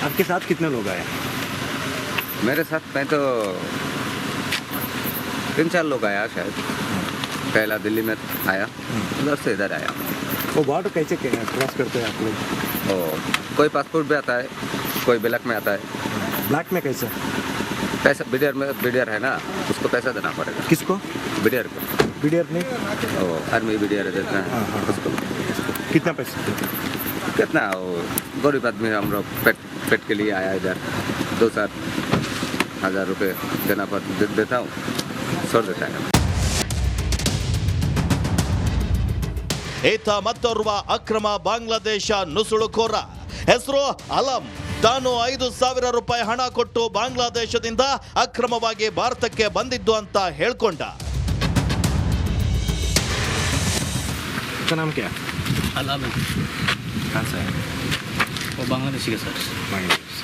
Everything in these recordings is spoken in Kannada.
आपके साथ कितने लोग आए? मेरे साथ मैं तो 3-4 लोग आया शायद। पहला दिल्ली में आया, उधर से इधर आया। वो बॉर्डर कैसे क्रॉस करते हैं आप लोग? कोई पासपोर्ट भी आता है, कोई ब्लैक में आता है। ब्लैक में कैसे? पैसा बीडीआर है ना, उसको पैसा देना पड़ेगा। किसको? बीडीआर को। बीडीआर नहीं? आर्मी बीडीआर देता है उसको। कितना पैसा? कितना वो गरीब आदमी हम लोग पेट के लिए आया इधर। 2-4 हज़ार रुपये देना देता हूँ, छोड़ देता है। ಈತ ಮತ್ತೋರ್ವ ಅಕ್ರಮ ಬಾಂಗ್ಲಾದೇಶ ನುಸುಳುಕೋರ ಹೆಸರು ಅಲಂ. ತಾನು 5,000 ರೂಪಾಯಿ ಹಣ ಕೊಟ್ಟು ಬಾಂಗ್ಲಾದೇಶದಿಂದ ಅಕ್ರಮವಾಗಿ ಭಾರತಕ್ಕೆ ಬಂದಿದ್ದು ಅಂತ ಹೇಳ್ಕೊಂಡ. उसका नाम क्या? अलाम है। कहाँ से है? वो बांग्लादेशी के सर। बांग्लादेश।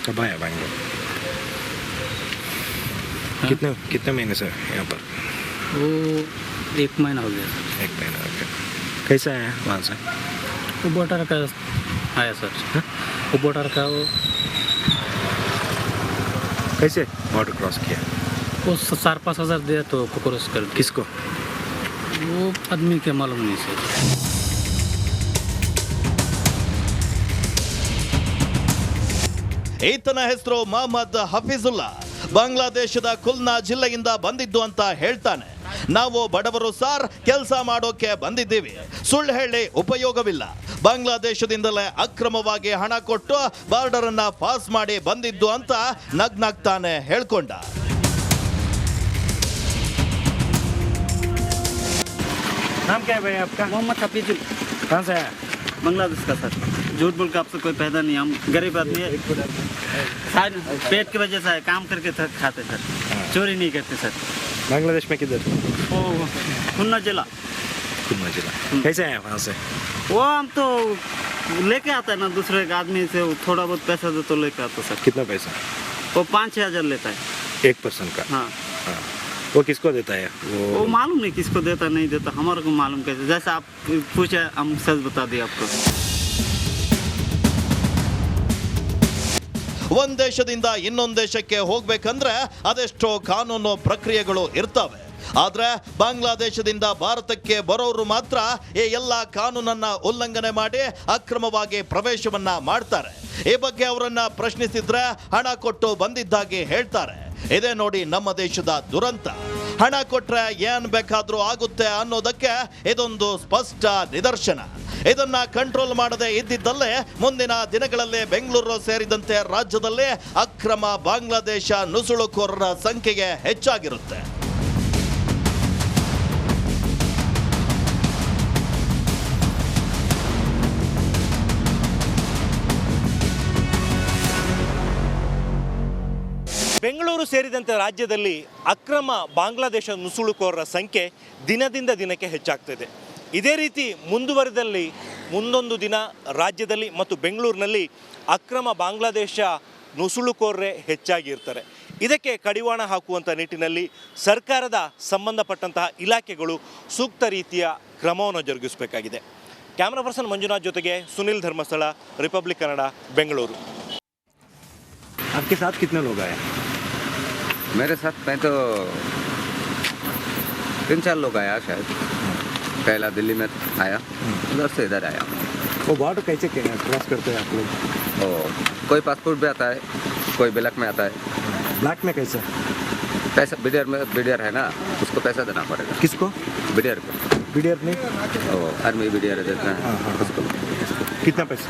कब आया बैंगलोर? हाँ? कितने महीने से यहाँ पर? वो 1 महीना हो गया सर। 1 महीना हो गया। कैसे आया वहाँ से? वो बॉर्डर का आया सर। हाँ? वो बॉर्डर का वो कैसे बॉर्डर क्रॉस किया? 4-5 हज़ार दिया तो क्रॉस कर दिया। किसको? वो आदमी के मालूम नहीं सर। ಈತನ ಹೆಸರು ಮೊಹಮ್ಮದ್ ಹಫೀಜುಲ್ಲಾ. ಬಾಂಗ್ಲಾದೇಶದ ಕುಲ್ನಾ ಜಿಲ್ಲೆಯಿಂದ ಬಂದಿದ್ದು ಅಂತ ಹೇಳ್ತಾನೆ. ನಾವು ಬಡವರು ಸಾರ್, ಕೆಲಸ ಮಾಡೋಕೆ ಬಂದಿದ್ದೀವಿ, ಸುಳ್ಳು ಹೇಳಿ ಉಪಯೋಗವಿಲ್ಲ. ಬಾಂಗ್ಲಾದೇಶದಿಂದಲೇ ಅಕ್ರಮವಾಗಿ ಹಣ ಕೊಟ್ಟು ಬಾರ್ಡರ್ ಅನ್ನ ಪಾಸ್ ಮಾಡಿ ಬಂದಿದ್ದು ಅಂತ ನಗ್ನಾಗ್ತಾನೆ ಹೇಳ್ಕೊಂಡ. नाम क्या है भाई आपका? मोहम्मद हफीजुल। कहाँ से आया? बांग्लादेश का सर। झूठ बोल के आपसे कोई पैदा नहीं, हम गरीब आदमी है। शायद पेट की वजह से है, काम करके खाते सर, चोरी नहीं करते सर। बांग्लादेश में किधर? वो खुन्ना जिला। खुन्ना जिला। कैसे आया वहाँ से? वो हम तो लेके आता है ना दूसरे के आदमी से, थोड़ा बहुत पैसा दे तो लेके आता सर। कितना पैसा? वो 5-6 हज़ार लेता है। 1% का? हाँ। वो किसको देता है? वो मालूम नहीं किसको देता नहीं देता, हमारे को मालूम कैसे। जैसे आप पूछे हम सच बता दिए आपको। ಒಂದ್ ದೇಶದಿಂದ ಇನ್ನೊಂದು ದೇಶಕ್ಕೆ ಹೋಗ್ಬೇಕಂದ್ರೆ ಅದೆಷ್ಟೋ ಕಾನೂನು ಪ್ರಕ್ರಿಯೆಗಳು ಇರ್ತವೆ. ಆದ್ರೆ ಬಾಂಗ್ಲಾದೇಶದಿಂದ ಭಾರತಕ್ಕೆ ಬರೋರು ಮಾತ್ರ ಈ ಎಲ್ಲ ಕಾನೂನನ್ನ ಉಲ್ಲಂಘನೆ ಮಾಡಿ ಅಕ್ರಮವಾಗಿ ಪ್ರವೇಶವನ್ನ ಮಾಡ್ತಾರೆ. ಈ ಬಗ್ಗೆ ಅವರನ್ನ ಪ್ರಶ್ನಿಸಿದ್ರೆ ಹಣ ಕೊಟ್ಟು ಬಂದಿದ್ದಾಗಿ ಹೇಳ್ತಾರೆ. ಇದೇ ನೋಡಿ ನಮ್ಮ ದೇಶದ ದುರಂತ. ಹಣ ಕೊಟ್ರೆ ಏನ್ ಬೇಕಾದ್ರೂ ಆಗುತ್ತೆ ಅನ್ನೋದಕ್ಕೆ ಇದೊಂದು ಸ್ಪಷ್ಟ ನಿದರ್ಶನ. ಇದನ್ನ ಕಂಟ್ರೋಲ್ ಮಾಡದೆ ಇದ್ದಿದ್ದಲ್ಲೇ ಮುಂದಿನ ದಿನಗಳಲ್ಲಿ ಬೆಂಗಳೂರು ಸೇರಿದಂತೆ ರಾಜ್ಯದಲ್ಲಿ ಅಕ್ರಮ ಬಾಂಗ್ಲಾದೇಶ ನುಸುಳುಕೋರರ ಸಂಖ್ಯೆಗೆ ಹೆಚ್ಚಾಗಿರುತ್ತೆ. ಬೆಂಗಳೂರು ಸೇರಿದಂತೆ ರಾಜ್ಯದಲ್ಲಿ ಅಕ್ರಮ ಬಾಂಗ್ಲಾದೇಶ ನುಸುಳುಕೋರರ ಸಂಖ್ಯೆ ದಿನದಿಂದ ದಿನಕ್ಕೆ ಹೆಚ್ಚಾಗ್ತಿದೆ. ಇದೇ ರೀತಿ ಮುಂದುವರೆದಲ್ಲಿ ಮುಂದೊಂದು ದಿನ ರಾಜ್ಯದಲ್ಲಿ ಮತ್ತು ಬೆಂಗಳೂರಿನಲ್ಲಿ ಅಕ್ರಮ ಬಾಂಗ್ಲಾದೇಶ ನುಸುಳುಕೋರರೇ ಹೆಚ್ಚಾಗಿರ್ತಾರೆ. ಇದಕ್ಕೆ ಕಡಿವಾಣ ಹಾಕುವಂಥ ನಿಟ್ಟಿನಲ್ಲಿ ಸರ್ಕಾರದ ಸಂಬಂಧಪಟ್ಟಂತಹ ಇಲಾಖೆಗಳು ಸೂಕ್ತ ರೀತಿಯ ಕ್ರಮವನ್ನು ಜರುಗಿಸಬೇಕಾಗಿದೆ. ಕ್ಯಾಮ್ರಾ ಪರ್ಸನ್ ಮಂಜುನಾಥ್ ಜೊತೆಗೆ ಸುನಿಲ್ ಧರ್ಮಸ್ಥಳ, ರಿಪಬ್ಲಿಕ್ ಕನ್ನಡ, ಬೆಂಗಳೂರು. आपके साथ कितने लोग आए? मेरे साथ मैं तो 3-4 लोग आया शायद। पहला दिल्ली में आया, उधर से इधर आया। वो बॉर्डर कैसे क्रॉस करते हैं आप लोग? कोई पासपोर्ट भी आता है, कोई ब्लैक में आता है। ब्लैक में कैसे? पैसा बीडीआर है ना, उसको पैसा देना पड़ेगा। किसको? बीडीआर को। बीडीआर नहीं? आर्मी बीडीआर देता है उसको। कितना पैसा?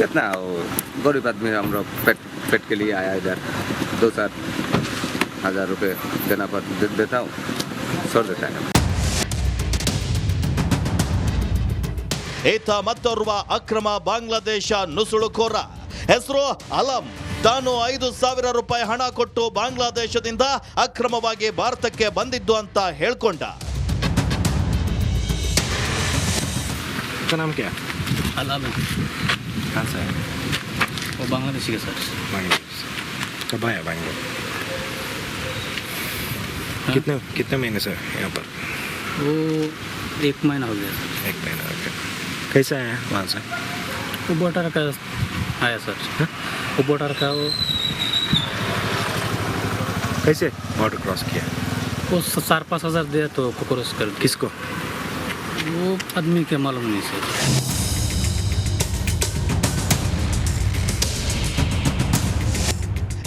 कितना वो गरीब आदमी हम लोग पेट के लिए आया इधर। 2-4 हज़ार रुपये देना देता हूँ, छोड़ देता है। ಈತ ಮತ್ತೋರ್ವ ಅಕ್ರಮ ಬಾಂಗ್ಲಾದೇಶ ನುಸುಳುಕೋರ ಹೆಸರು ಅಲಂ. ತಾನು 5,000 ರೂಪಾಯಿ ಹಣ ಕೊಟ್ಟು ಬಾಂಗ್ಲಾದೇಶದಿಂದ ಅಕ್ರಮವಾಗಿ ಭಾರತಕ್ಕೆ ಬಂದಿದ್ದು ಅಂತ ಹೇಳ್ಕೊಂಡ. उसका नाम क्या? अलाम है। कहाँ से है? वो बांग्लादेशी के सर। बांग्लादेश। कब आया बैंगलोर? हाँ? कितने महीने से यहाँ पर? वो 1 महीना हो गया सर। 1 महीना हो गया। कैसे आया वहाँ से? वो बॉर्डर का आया सर वो बॉर्डर का कैसे बॉर्डर क्रॉस किया? वो 4-5 हज़ार दिया तो क्रॉस कर दिया। किसको? वो आदमी के मालूम नहीं सर।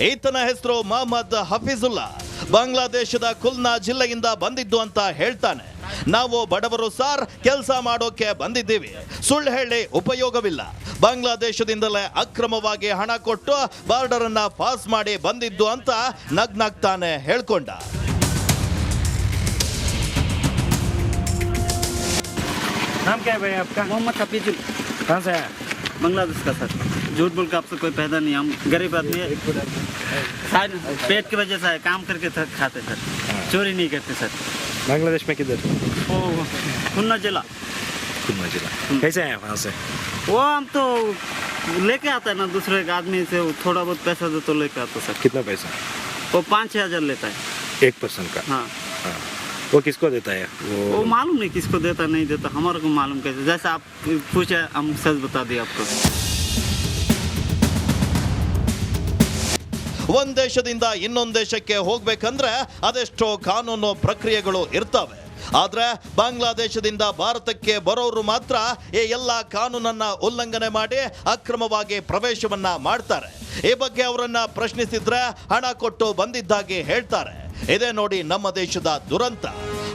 ಈತನ ಹೆಸರು ಮೊಹಮ್ಮದ್ ಹಫೀಜುಲ್ಲಾ. ಬಾಂಗ್ಲಾದೇಶದ ಕುಲ್ನಾ ಜಿಲ್ಲೆಯಿಂದ ಬಂದಿದ್ದು ಅಂತ ಹೇಳ್ತಾನೆ. ನಾವು ಬಡವರು ಸಾರ್, ಕೆಲಸ ಮಾಡೋಕೆ ಬಂದಿದ್ದೀವಿ, ಸುಳ್ಳು ಹೇಳಿ ಉಪಯೋಗವಿಲ್ಲ. ಬಾಂಗ್ಲಾದೇಶದಿಂದಲೇ ಅಕ್ರಮವಾಗಿ ಹಣ ಕೊಟ್ಟು ಬಾರ್ಡರ್ ಅನ್ನ ಪಾಸ್ ಮಾಡಿ ಬಂದಿದ್ದು ಅಂತ ನಗ್ನಾಗ್ತಾನೆ ಹೇಳ್ಕೊಂಡ. नाम क्या है भाई आपका? मोहम्मद हफीजुल, कहाँ से आया? बांग्लादेश का सर। झूठ बोल के आपसे कोई फायदा नहीं, हम गरीब आदमी है, शायद पेट की वजह से है, काम करके खाते सर, चोरी नहीं करते सर। बांग्लादेश में किधर? वो खुन्ना जिला। खुन्ना जिला। कैसे आया वहाँ से? वो हम तो लेके आता है ना दूसरे एक आदमी से, वो थोड़ा बहुत पैसा दे तो लेके आता सर। कितना पैसा? वो 5-6 हज़ार लेता है। एक पर्सन का? हाँ, हाँ। वो किसको देता है? वो मालूम नहीं किसको देता नहीं देता, हमारे को मालूम कैसे, जैसे आप पूछे हम सच बता दिए आपको। ಒಂದ್ ದೇಶದಿಂದ ಇನ್ನೊಂದು ದೇಶಕ್ಕೆ ಹೋಗ್ಬೇಕಂದ್ರೆ ಅದೆಷ್ಟೋ ಕಾನೂನು ಪ್ರಕ್ರಿಯೆಗಳು ಇರ್ತವೆ. ಆದ್ರೆ ಬಾಂಗ್ಲಾದೇಶದಿಂದ ಭಾರತಕ್ಕೆ ಬರೋರು ಮಾತ್ರ ಈ ಎಲ್ಲ ಕಾನೂನನ್ನ ಉಲ್ಲಂಘನೆ ಮಾಡಿ ಅಕ್ರಮವಾಗಿ ಪ್ರವೇಶವನ್ನ ಮಾಡ್ತಾರೆ. ಈ ಬಗ್ಗೆ ಅವರನ್ನ ಪ್ರಶ್ನಿಸಿದ್ರೆ ಹಣ ಕೊಟ್ಟು ಬಂದಿದ್ದಾಗಿ ಹೇಳ್ತಾರೆ. ಇದೇ ನೋಡಿ ನಮ್ಮ ದೇಶದ ದುರಂತ.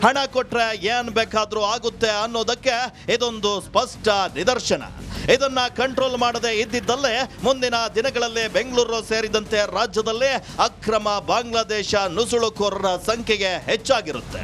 ಹಣ ಕೊಟ್ರೆ ಏನ್ ಬೇಕಾದ್ರೂ ಆಗುತ್ತೆ ಅನ್ನೋದಕ್ಕೆ ಇದೊಂದು ಸ್ಪಷ್ಟ ನಿದರ್ಶನ. ಇದನ್ನ ಕಂಟ್ರೋಲ್ ಮಾಡದೆ ಇದ್ದಿದ್ದಲ್ಲೇ ಮುಂದಿನ ದಿನಗಳಲ್ಲಿ ಬೆಂಗಳೂರು ಸೇರಿದಂತೆ ರಾಜ್ಯದಲ್ಲಿ ಅಕ್ರಮ ಬಾಂಗ್ಲಾದೇಶ ನುಸುಳುಕೋರರ ಸಂಖ್ಯೆಗೆ ಹೆಚ್ಚಾಗಿರುತ್ತೆ.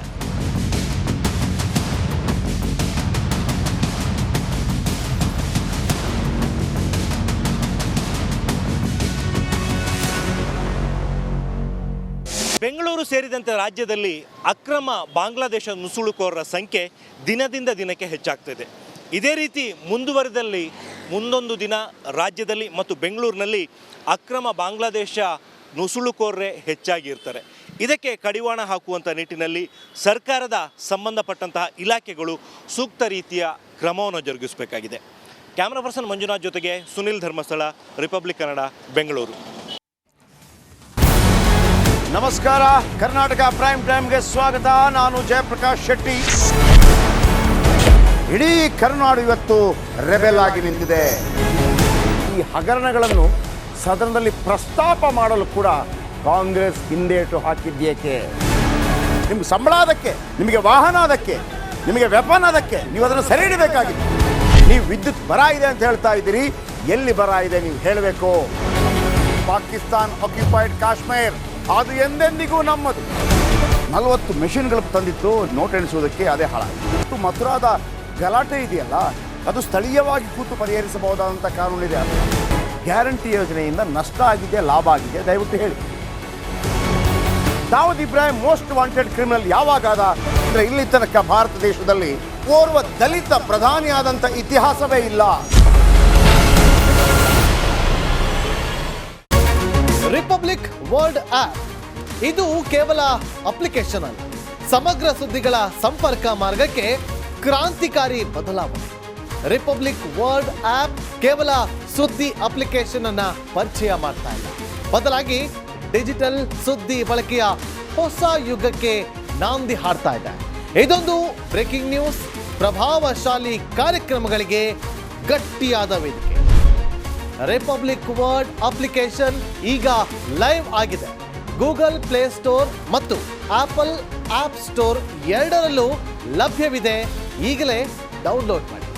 ಬೆಂಗಳೂರು ಸೇರಿದಂತೆ ರಾಜ್ಯದಲ್ಲಿ ಅಕ್ರಮ ಬಾಂಗ್ಲಾದೇಶ ನುಸುಳುಕೋರರ ಸಂಖ್ಯೆ ದಿನದಿಂದ ದಿನಕ್ಕೆ ಹೆಚ್ಚಾಗ್ತಿದೆ. ಇದೇ ರೀತಿ ಮುಂದುವರೆದಲ್ಲಿ ಮುಂದೊಂದು ದಿನ ರಾಜ್ಯದಲ್ಲಿ ಮತ್ತು ಬೆಂಗಳೂರಿನಲ್ಲಿ ಅಕ್ರಮ ಬಾಂಗ್ಲಾದೇಶ ನುಸುಳುಕೋರರೇ ಹೆಚ್ಚಾಗಿರ್ತಾರೆ. ಇದಕ್ಕೆ ಕಡಿವಾಣ ಹಾಕುವಂಥ ನಿಟ್ಟಿನಲ್ಲಿ ಸರ್ಕಾರದ ಸಂಬಂಧಪಟ್ಟಂತಹ ಇಲಾಖೆಗಳು ಸೂಕ್ತ ರೀತಿಯ ಕ್ರಮವನ್ನು ಜರುಗಿಸಬೇಕಾಗಿದೆ. ಕ್ಯಾಮ್ರಾ ಪರ್ಸನ್ ಮಂಜುನಾಥ್ ಜೊತೆಗೆ ಸುನಿಲ್ ಧರ್ಮಸ್ಥಳ, ರಿಪಬ್ಲಿಕ್ ಕನ್ನಡ, ಬೆಂಗಳೂರು. ನಮಸ್ಕಾರ, ಕರ್ನಾಟಕ ಪ್ರೈಮ್ ಟೈಮ್ಗೆ ಸ್ವಾಗತ. ನಾನು ಜಯಪ್ರಕಾಶ್ ಶೆಟ್ಟಿ. ಇಡೀ ಕರ್ನಾಡು ಇವತ್ತು ರೆಬೆಲ್ ಆಗಿ ನಿಂತಿದೆ. ಈ ಹಗರಣಗಳನ್ನು ಸದನದಲ್ಲಿ ಪ್ರಸ್ತಾಪ ಮಾಡಲು ಕೂಡ ಕಾಂಗ್ರೆಸ್ ಹಿಂದೇಟು ಹಾಕಿದ್ದೇಕೆ? ನಿಮ್ಗೆ ಸಂಬಳ ಅದಕ್ಕೆ, ನಿಮಗೆ ವಾಹನ ಅದಕ್ಕೆ, ನಿಮಗೆ ವೆಪನ್ ಅದಕ್ಕೆ, ನೀವು ಅದನ್ನು ಸೆರೆ ಹಿಡಬೇಕಾಗಿತ್ತು. ನೀವು ವಿದ್ಯುತ್ ಬರ ಇದೆ ಅಂತ ಹೇಳ್ತಾ ಇದ್ದೀರಿ, ಎಲ್ಲಿ ಬರ ಇದೆ ನೀವು ಹೇಳಬೇಕು. ಪಾಕಿಸ್ತಾನ್ ಆಕ್ಯುಪೈಡ್ ಕಾಶ್ಮೀರ್ ಅದು ಎಂದೆಂದಿಗೂ ನಮ್ಮದು. 40 ಮೆಷಿನ್ಗಳು ತಂದಿತ್ತು ನೋಟ್ ಎಣಿಸುವುದಕ್ಕೆ, ಅದೇ ಹಾಳಾಯಿತು. ಮಥುರಾದ ಗಲಾಟೆ ಇದೆಯಲ್ಲ, ಅದು ಸ್ಥಳೀಯವಾಗಿ ಕೂತು ಪರಿಹರಿಸಬಹುದಾದಂಥ ಕಾನೂನಿದೆ. ಅದು ಗ್ಯಾರಂಟಿ ಯೋಜನೆಯಿಂದ ನಷ್ಟ ಆಗಿದೆ, ಲಾಭ ಆಗಿದೆ, ದಯವಿಟ್ಟು ಹೇಳಿ. Dawood Ibrahim most wanted criminal ಯಾವಾಗಾದ ಅಂದರೆ ಇಲ್ಲಿ ತನಕ ಭಾರತ ದೇಶದಲ್ಲಿ ಓರ್ವ ದಲಿತ ಪ್ರಧಾನಿಯಾದಂಥ ಇತಿಹಾಸವೇ ಇಲ್ಲ. ರಿಪಬ್ಲಿಕ್ ವರ್ಲ್ಡ್ ಆಪ್ ಇದು ಕೇವಲ ಅಪ್ಲಿಕೇಶನ್ ಅಲ್ಲ, ಸಮಗ್ರ ಸುದ್ದಿಗಳ ಸಂಪರ್ಕ ಮಾರ್ಗಕ್ಕೆ ಕ್ರಾಂತಿಕಾರಿ ಬದಲಾವಣೆ. ರಿಪಬ್ಲಿಕ್ ವರ್ಲ್ಡ್ ಆಪ್ ಕೇವಲ ಸುದ್ದಿ ಅಪ್ಲಿಕೇಶನ್ ಅನ್ನ ಪರಿಚಯ ಮಾಡ್ತಾ ಇಲ್ಲ, ಬದಲಾಗಿ ಡಿಜಿಟಲ್ ಸುದ್ದಿ ಬಳಕೆಯ ಹೊಸ ಯುಗಕ್ಕೆ ನಾಂದಿ ಹಾಡ್ತಾ ಇದೆ. ಇದೊಂದು ಬ್ರೇಕಿಂಗ್ ನ್ಯೂಸ್, ಪ್ರಭಾವಶಾಲಿ ಕಾರ್ಯಕ್ರಮಗಳಿಗೆ ಗಟ್ಟಿಯಾದ ವೇದಿಕೆ. ರಿಪಬ್ಲಿಕ್ ವರ್ಲ್ಡ್ ಅಪ್ಲಿಕೇಶನ್ ಈಗ ಲೈವ್ ಆಗಿದೆ. ಗೂಗಲ್ ಪ್ಲೇ ಸ್ಟೋರ್ ಮತ್ತು ಆಪಲ್ ಆಪ್ ಸ್ಟೋರ್ ಎರಡರಲ್ಲೂ ಲಭ್ಯವಿದೆ. ಈಗಲೇ ಡೌನ್ಲೋಡ್ ಮಾಡಿ.